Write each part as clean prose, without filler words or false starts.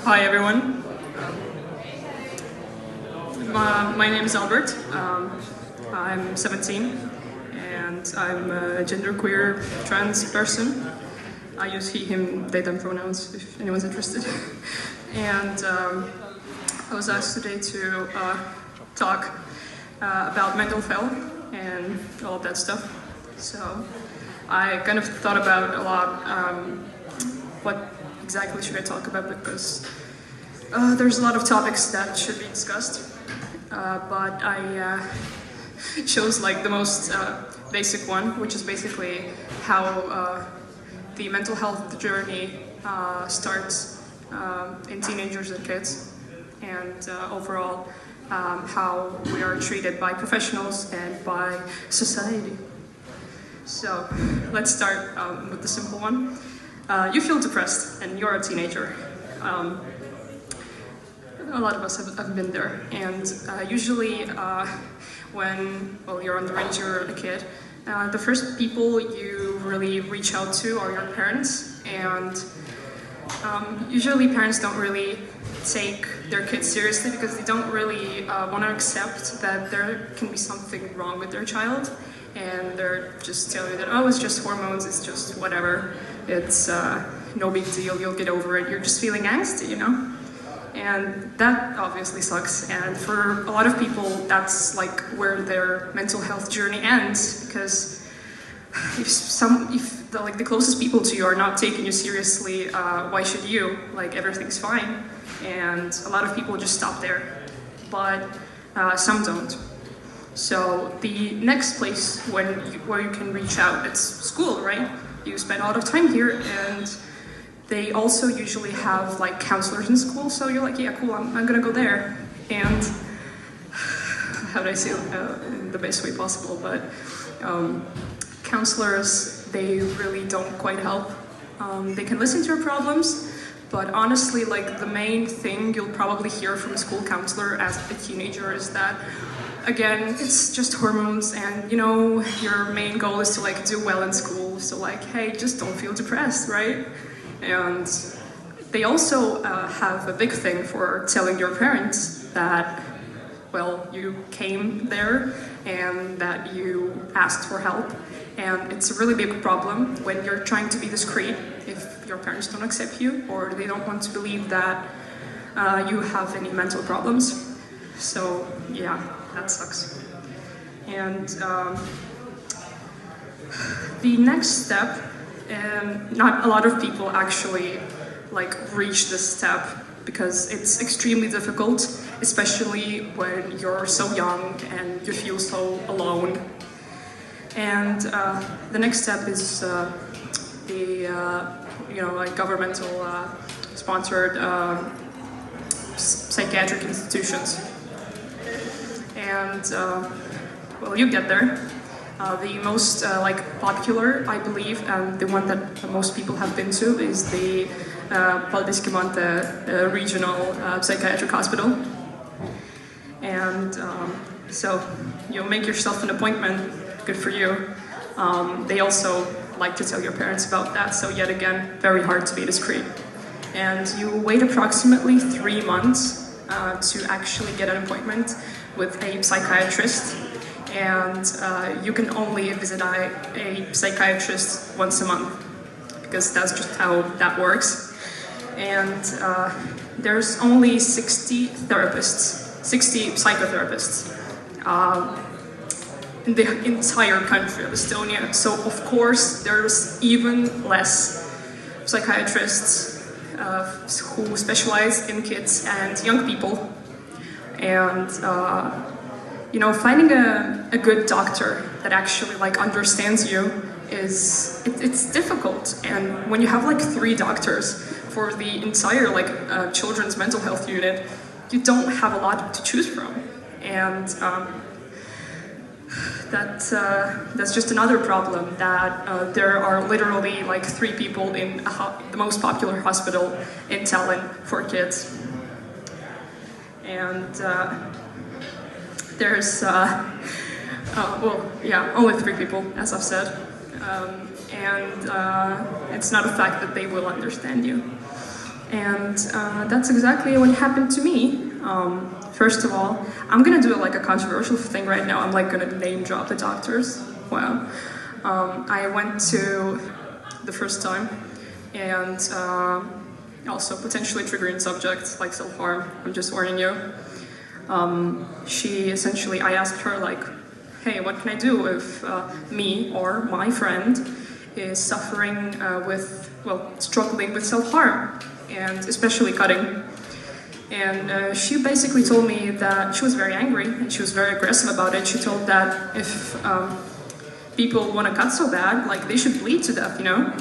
Hi everyone. My name is Albert. I'm 17 and I'm a genderqueer trans person. I use he, him, they, them pronouns if anyone's interested. And I was asked today to talk about mental health and all of that stuff. So I kind of thought about a lot what exactly should I talk about, because there's a lot of topics that should be discussed, but I chose like the most basic one, which is basically how the mental health journey starts in teenagers and kids, and overall how we are treated by professionals and by society. So let's start with the simple one. You feel depressed and you're a teenager. A lot of us have been there, and usually when you're underage, you're a kid, the first people you really reach out to are your parents, and usually parents don't really take their kids seriously because they don't really want to accept that there can be something wrong with their child, and they're just telling you that, oh, it's just hormones, it's just whatever, it's no big deal, you'll get over it, you're just feeling angsty, you know? And that obviously sucks, and for a lot of people that's like where their mental health journey ends, because if the closest people to you are not taking you seriously, why should you? Like, everything's fine, and a lot of people just stop there, but some don't. So the next place where you can reach out, it's school, right? You spend a lot of time here, and they also usually have like counselors in school, so you're like, yeah, cool, I'm gonna go there. And how do I say it in the best way possible, but counselors, they really don't quite help. They can listen to your problems, but honestly, like, the main thing you'll probably hear from a school counselor as a teenager is that, again, it's just hormones, and you know, your main goal is to like do well in school, so like, hey, just don't feel depressed, right? And they also have a big thing for telling your parents that, well, you came there and that you asked for help, and it's a really big problem when you're trying to be discreet if your parents don't accept you or they don't want to believe that you have any mental problems. So yeah, that sucks. And the next step, not a lot of people actually like reach this step because it's extremely difficult, especially when you're so young and you feel so alone. And the next step is the like governmental sponsored psychiatric institutions. And well, you get there. The most popular, I believe, and the one that most people have been to is the Valdiskimante Regional Psychiatric Hospital. And so you make yourself an appointment, good for you. They also like to tell your parents about that, so yet again, very hard to be discreet. And you wait approximately 3 months to actually get an appointment with a psychiatrist. And you can only visit a psychiatrist once a month, because that's just how that works. And there's only 60 psychotherapists in the entire country of Estonia. So of course there's even less psychiatrists who specialize in kids and young people. And finding a good doctor that actually like understands you it's difficult. And when you have like 3 doctors for the entire children's mental health unit, you don't have a lot to choose from. And that's just another problem, that there are literally like 3 people in the most popular hospital in Tallinn for kids. And There's, only 3 people, as I've said. It's not a fact that they will understand you. And that's exactly what happened to me. First of all, I'm gonna do like a controversial thing right now. I'm like gonna name drop the doctors. Wow. I went to the first time, and also potentially triggering subjects like self-harm. I'm just warning you. I asked her like, hey, what can I do if me or my friend is suffering struggling with self-harm, and especially cutting. And she basically told me that she was very angry and she was very aggressive about it. She told that if people want to cut so bad, like they should bleed to death, you know?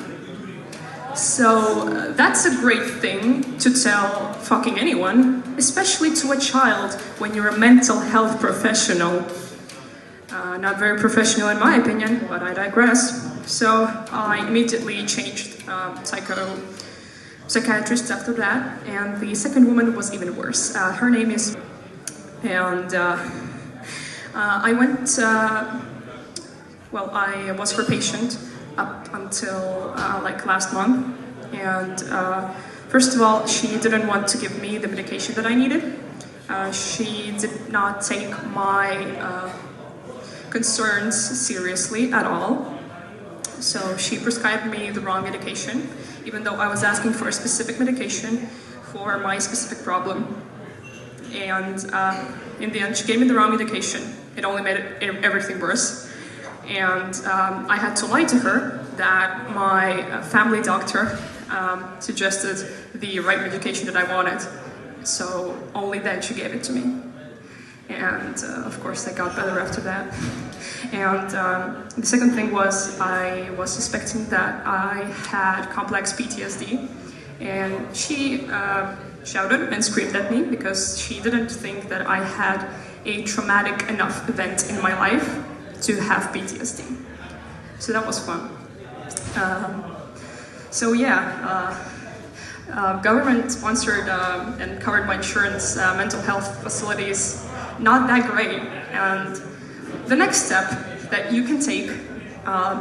So that's a great thing to tell fucking anyone, especially to a child when you're a mental health professional. Not very professional in my opinion, but I digress. So I immediately changed psychiatrist after that, and the second woman was even worse. Her name is... And I went... I was her patient up until last month, and first of all, she didn't want to give me the medication that I needed. She did not take my concerns seriously at all. So she prescribed me the wrong medication, even though I was asking for a specific medication for my specific problem. And in the end, she gave me the wrong medication. It only made everything worse. And I had to lie to her that my family doctor suggested the right medication that I wanted. So only then she gave it to me. And of course I got better after that. And the second thing was I was suspecting that I had complex PTSD. And she shouted and screamed at me because she didn't think that I had a traumatic enough event in my life to have PTSD. So that was fun. Government sponsored and covered by insurance mental health facilities, not that great. And the next step that you can take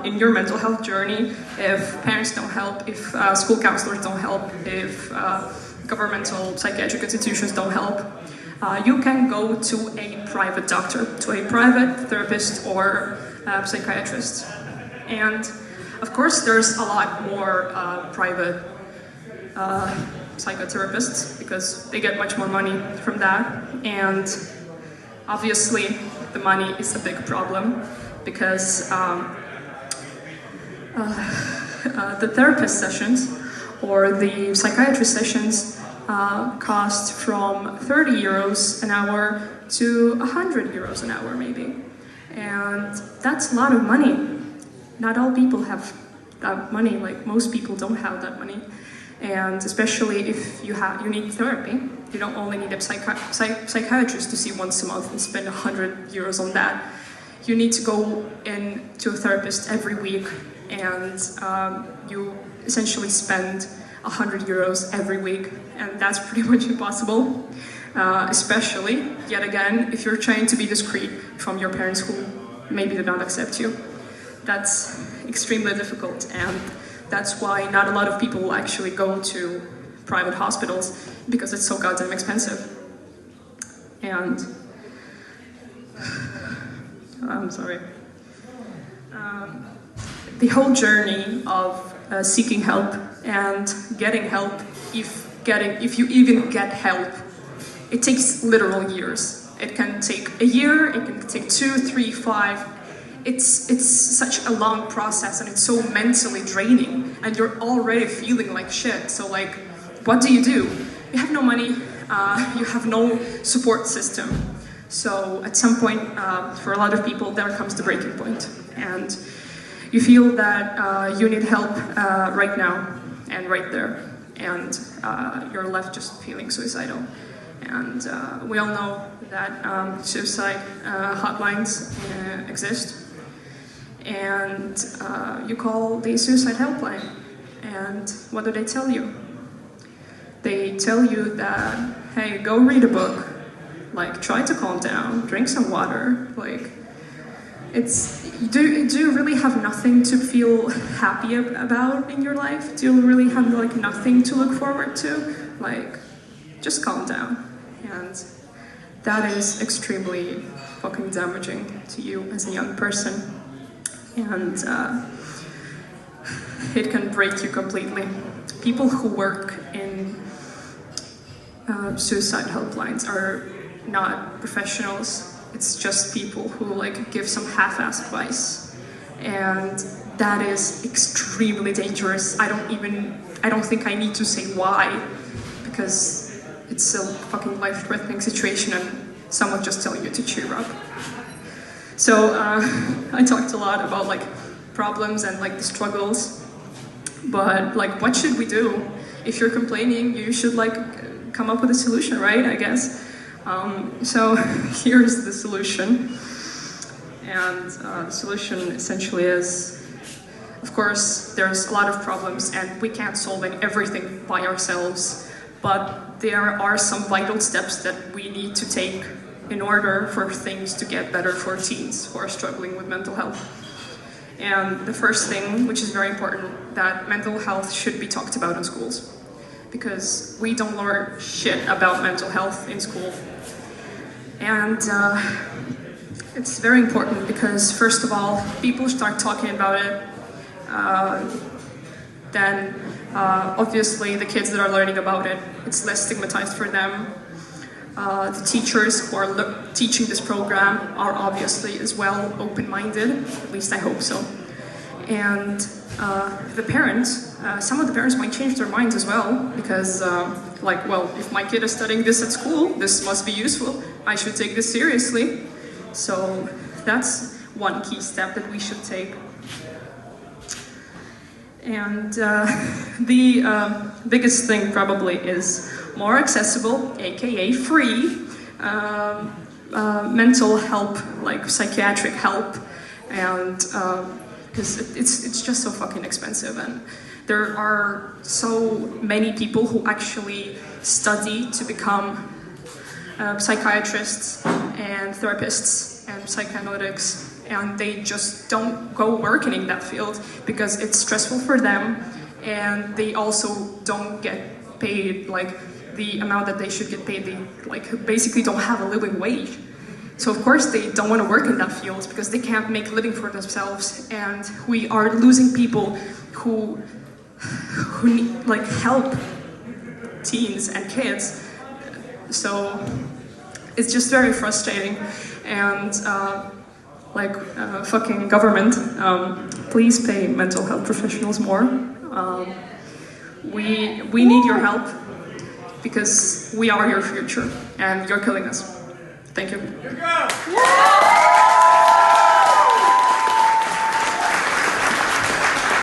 in your mental health journey, if parents don't help, if school counselors don't help, if governmental psychiatric institutions don't help, you can go to a private doctor, to a private therapist or psychiatrist. And of course, there's a lot more private psychotherapists because they get much more money from that. And obviously, the money is a big problem because the therapist sessions or the psychiatrist sessions cost from 30 euros an hour to 100 euros an hour maybe. And that's a lot of money. Not all people have that money, like most people don't have that money. And especially if you need therapy, you don't only need a psychiatrist to see once a month and spend 100 euros on that. You need to go in to a therapist every week, and you essentially spend 100 euros every week, and that's pretty much impossible. Especially, yet again, if you're trying to be discreet from your parents who maybe do not accept you. That's extremely difficult, and that's why not a lot of people actually go to private hospitals, because it's so goddamn expensive. And I'm sorry. The whole journey of seeking help and getting help, if you even get help, it takes literal years. It can take a year, it can take 2, 3, 5. It's such a long process, and it's so mentally draining, and you're already feeling like shit. So like, what do? You have no money, you have no support system. So at some point, for a lot of people, there comes the breaking point, and you feel that you need help right now and right there, and you're left just feeling suicidal. And we all know that suicide hotlines exist. And you call the suicide helpline, and what do they tell you? They tell you that, hey, go read a book, Like, try to calm down, drink some water. Like, do you really have nothing to feel happy about in your life? Do you really have like nothing to look forward to? Like, just calm down. And that is extremely fucking damaging to you as a young person. And it can break you completely. People who work in suicide helplines are not professionals. It's just people who like give some half-assed advice, and that is extremely dangerous. I don't think I need to say why, because it's a fucking life-threatening situation and someone just telling you to cheer up. So I talked a lot about like problems and like the struggles, but like what should we do? If you're complaining, you should like come up with a solution, right? I guess. So here's the solution, and the solution essentially is, of course, there's a lot of problems and we can't solve everything by ourselves, but there are some vital steps that we need to take in order for things to get better for teens who are struggling with mental health. And the first thing, which is very important, that mental health should be talked about in schools, because we don't learn shit about mental health in school. And it's very important because, first of all, people start talking about it, then obviously the kids that are learning about it, it's less stigmatized for them. The teachers who are teaching this program are obviously as well open-minded, at least I hope so. And the parents, some of the parents might change their minds as well, because like, well, if my kid is studying this at school, this must be useful, I should take this seriously. So that's one key step that we should take. And the biggest thing probably is more accessible, aka free, mental help, like psychiatric help, and because it's just so fucking expensive, and there are so many people who actually study to become psychiatrists and therapists and psychoanalytics, and they just don't go working in that field because it's stressful for them, and they also don't get paid like the amount that they should get paid. They like basically don't have a living wage. So of course they don't want to work in that field because they can't make a living for themselves, and we are losing people who need like help teens and kids. So it's just very frustrating, and fucking government, please pay mental health professionals more. We need your help because we are your future and you're killing us. Thank you.